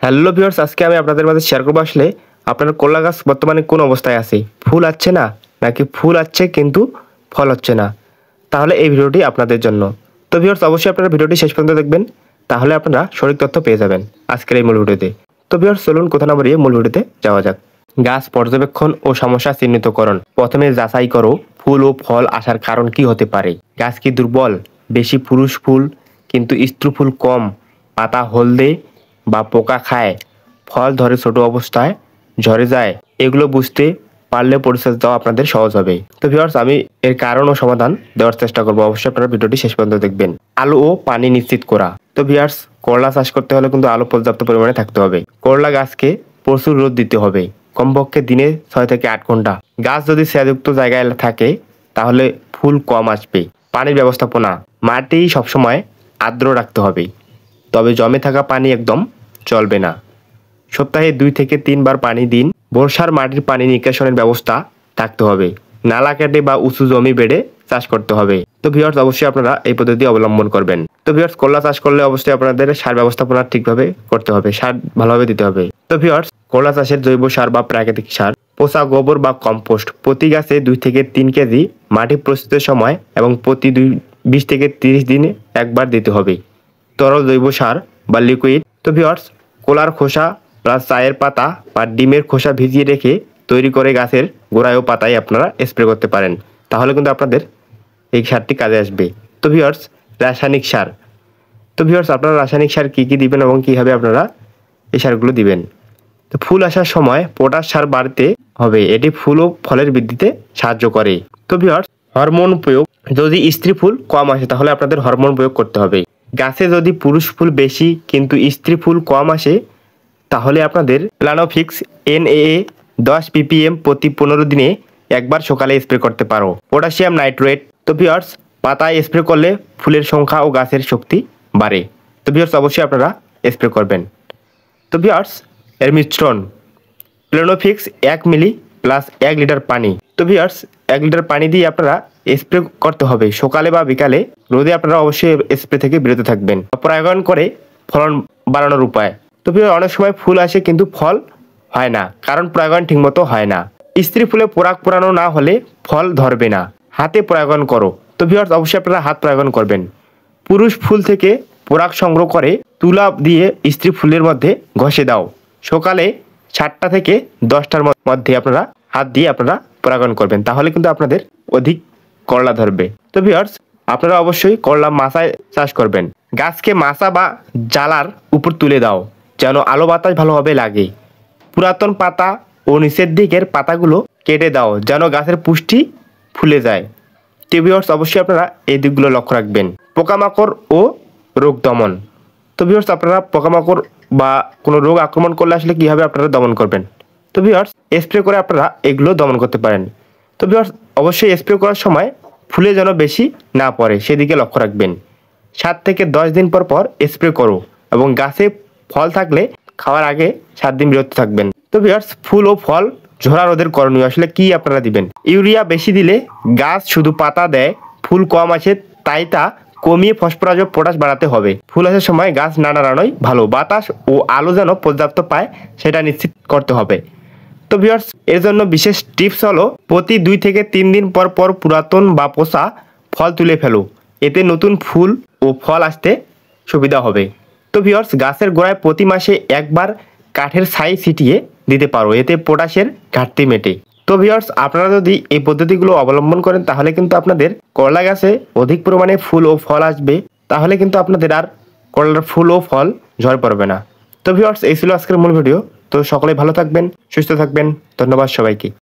Hello viewers, আজকে আমি আপনাদের মাঝে শেয়ার করবো আসলে আপনার করলা গাছ বর্তমানে কোন অবস্থায় আছে, ফুল আসছে না নাকি ফুল আসছে কিন্তু ফল হচ্ছে না। তাহলে এই ভিডিওটি আপনাদের জন্য। তো ভিউয়ার্স, অবশ্যই আপনারা ভিডিওটি শেষ পর্যন্ত দেখবেন, তাহলে আপনারা সঠিক তথ্য পেয়ে যাবেন আজকের এই মূল ভিডিওতে। তো ভিউয়ার্স, চলুন কথা না বাড়িয়ে মূল ভিডিওতে যাওয়া যাক। গাছ পর্যবেক্ষণ ও সমস্যা চিহ্নিতকরণ। প্রথমে যাচাই করো ফুল ও ফল আসার কারণ কি হতে পারে। গাছ কি দুর্বল, বেশি পুরুষ ফুল কিন্তু স্ত্রী ফুল কম, পাতা হলদে বা পোকা খায়, ফল ধরে ছোট অবস্থায় ঝরে যায়, এগুলো বুঝতে পারলে পরিচর্যা দেওয়া আপনাদের সহজ হবে। তো ভিউয়ার্স, আমি এর কারণ ও সমাধান দেওয়ার চেষ্টা করবো, অবশ্যই আপনারা ভিডিওটি শেষ পর্যন্ত দেখবেন। আলো ও পানি নিশ্চিত করা। তো ভিউয়ার্স, করলা চাষ করতে হলে কিন্তু আলো পর্যাপ্ত পরিমাণে থাকতে হবে। করলা গাছকে প্রচুর রোদ দিতে হবে, কমপক্ষে দিনে 6 থেকে 8 ঘন্টা। গাছ যদি ছায়াযুক্ত জায়গায় থাকে তাহলে ফুল কম আসবে। পানির ব্যবস্থাপনা। মাটি সবসময় আর্দ্র রাখতে হবে, তবে জমে থাকা পানি একদম চলবে না। সপ্তাহে 2 থেকে 3 বার পানি দিন। বর্ষার মাটির পানি নিষ্কাশনের ব্যবস্থা থাকতে হবে। নালা কেটে বা উঁচু জমি বেড়ে চাষ করতে হবে। তো ভিউয়ার্স, অবশ্যই আপনারা এই পদ্ধতি অবলম্বন করবেন। তো ভিউয়ার্স, করলা চাষ করলে অবশ্যই আপনাদের সার ব্যবস্থাপনা ঠিকভাবে করতে হবে, সার ভালোভাবে দিতে হবে। তো ভিউয়ার্স, করলা চাষের জৈব সার বা প্রাকৃতিক সার, পচা গোবর বা কম্পোস্ট প্রতি গাছে 2 থেকে 3 কেজি মাটি প্রস্তুতের সময় এবং প্রতি 20 থেকে 30 দিনে একবার দিতে হবে। তরল জৈব সার বা লিকুইড। তো ভিউয়ার্স, কলার খোসা প্লাস চায়ের পাতা বা ডিমের খোসা ভিজিয়ে রেখে তৈরি করে গাছের গোড়ায় ও পাতায় আপনারা স্প্রে করতে পারেন, তাহলে কিন্তু আপনাদের এই সারটি কাজে আসবে। তো ভিউয়ার্স, রাসায়নিক সার। তো ভিউয়ার্স, আপনারা রাসায়নিক সার কী কী দিবেন এবং কীভাবে আপনারা এই সারগুলো দিবেন। তো ফুল আসার সময় পটাশ সার বাড়তে হবে, এটি ফুল ও ফলের বৃদ্ধিতে সাহায্য করে। তো ভিউয়ার্স, হরমোন প্রয়োগ। যদি স্ত্রী ফুল কম আসে তাহলে আপনাদের হরমোন প্রয়োগ করতে হবে। গাছে যদি পুরুষ ফুল বেশি কিন্তু স্ত্রী ফুল কম আসে তাহলে আপনাদের প্লানোফিক্স NAA 10 ppm প্রতি 15 দিনে একবার সকালে স্প্রে করতে পারো। Potassium nitrate. তো ভিউয়ার্স, পাতায় স্প্রে করলে ফুলের সংখ্যা ও গাছের শক্তি বাড়ে। তো ভিউয়ার্স, অবশ্যই আপনারা স্প্রে করবেন। তো ভিউয়ার্স, এর মিশ্রণ প্লানোফিক্স 1 মিলি প্লাস 1 লিটার পানি। তো ভিউয়ার্স, 1 লিটার পানি দিয়ে আপনারা স্প্রে করতে হবে সকালে বা বিকালে। রোদে আপনারা অবশ্যই স্প্রে থেকে বিরত থাকবেন। প্রয়োগ করে ফলন বাড়ানোর উপায়। তো ভিউয়ার্স, অনেক সময় ফুল আসে কিন্তু ফল হয় না, কারণ পরাগায়ন ঠিকমতো হয় না। স্ত্রী ফুলে পরাগ পরানো না হলে ফল ধরবে না। হাতে পরাগায়ন করো। তো ভিউয়ার্স, অবশ্যই আপনারা হাত পরাগায়ন করবেন। পুরুষ ফুল থেকে পরাগ সংগ্রহ করে তুলা দিয়ে স্ত্রী ফুলের মধ্যে ঘষে দাও। সকালে 7টা থেকে 10টার মধ্যে আপনারা হাত দিয়ে আপনারা পরাগায়ন করবেন, তাহলে কিন্তু আপনাদের অধিক করলা ধরবে। তো ভিউয়ার্স, আপনারা অবশ্যই করলা মাচায় চাষ করবেন। গাছকে মাচা বা জালার উপর তুলে দাও যেন আলো বাতাস ভালোভাবে লাগে। পুরাতন পাতা ও নিচের দিকের পাতাগুলো কেটে দাও যেন গাছের পুষ্টি ফুলে যায়। তো ভিউয়ার্স, অবশ্যই আপনারা এই দিকগুলো লক্ষ্য রাখবেন। পোকামাকড় ও রোগ দমন। তো ভিউয়ার্স, আপনারা পোকামাকড় বা কোনো রোগ আক্রমণ করলে আসলে কীভাবে আপনারা দমন করবেন। তো ভিউয়ার্স, স্প্রে করে আপনারা এগুলো দমন করতে পারেন। তো ভিউয়ার্স, অবশ্যই স্প্রে করার সময় ফুলে যেন বেশি না পড়ে সেদিকে লক্ষ্য রাখবেন। 7 থেকে 10 দিন পর পর স্প্রে করো এবং গাছে ফল থাকলে খাওয়ার আগে 7 দিন বিরত থাকবেন। তো ভিউয়ার্স, ফুল ও ফল ঝরা রোদের করণীয় আসলে কি আপনারা দিবেন। ইউরিয়া বেশি দিলে গাছ শুধু পাতা দেয়, ফুল কম আসে, তাই তা কমিয়ে ফসফরাস ও পটাশ বাড়াতে হবে। ফুল আসার সময় গাছ না নাড়ানোই ভালো, বাতাস ও আলো যেন পর্যাপ্ত পায় সেটা নিশ্চিত করতে হবে। তো ভিউয়ার্স, এর জন্য বিশেষ টিপস হলো প্রতি 2 থেকে 3 দিন পর পর পুরাতন বা পচা ফল তুলে ফেলো, এতে নতুন ফুল ও ফল আসতে সুবিধা হবে। তো ভিউয়ার্স, গাছের গোড়ায় প্রতি মাসে একবার কাঠের ছাই ছিটিয়ে দিতে পারো, এতে পটাশের ঘাটতি মেটে। তো ভিউয়ার্স, আপনারা যদি এই পদ্ধতিগুলো অবলম্বন করেন তাহলে কিন্তু আপনাদের করলা গাছে অধিক পরিমাণে ফুল ও ফল আসবে, তাহলে কিন্তু আপনাদের আর করলার ফুল ও ফল ঝরে পড়বে না। তো ভিউয়ার্স, এই ছিল আজকের মূল ভিডিও। তো সকলে ভালো থাকবেন, সুস্থ থাকবেন। ধন্যবাদ সবাইকে।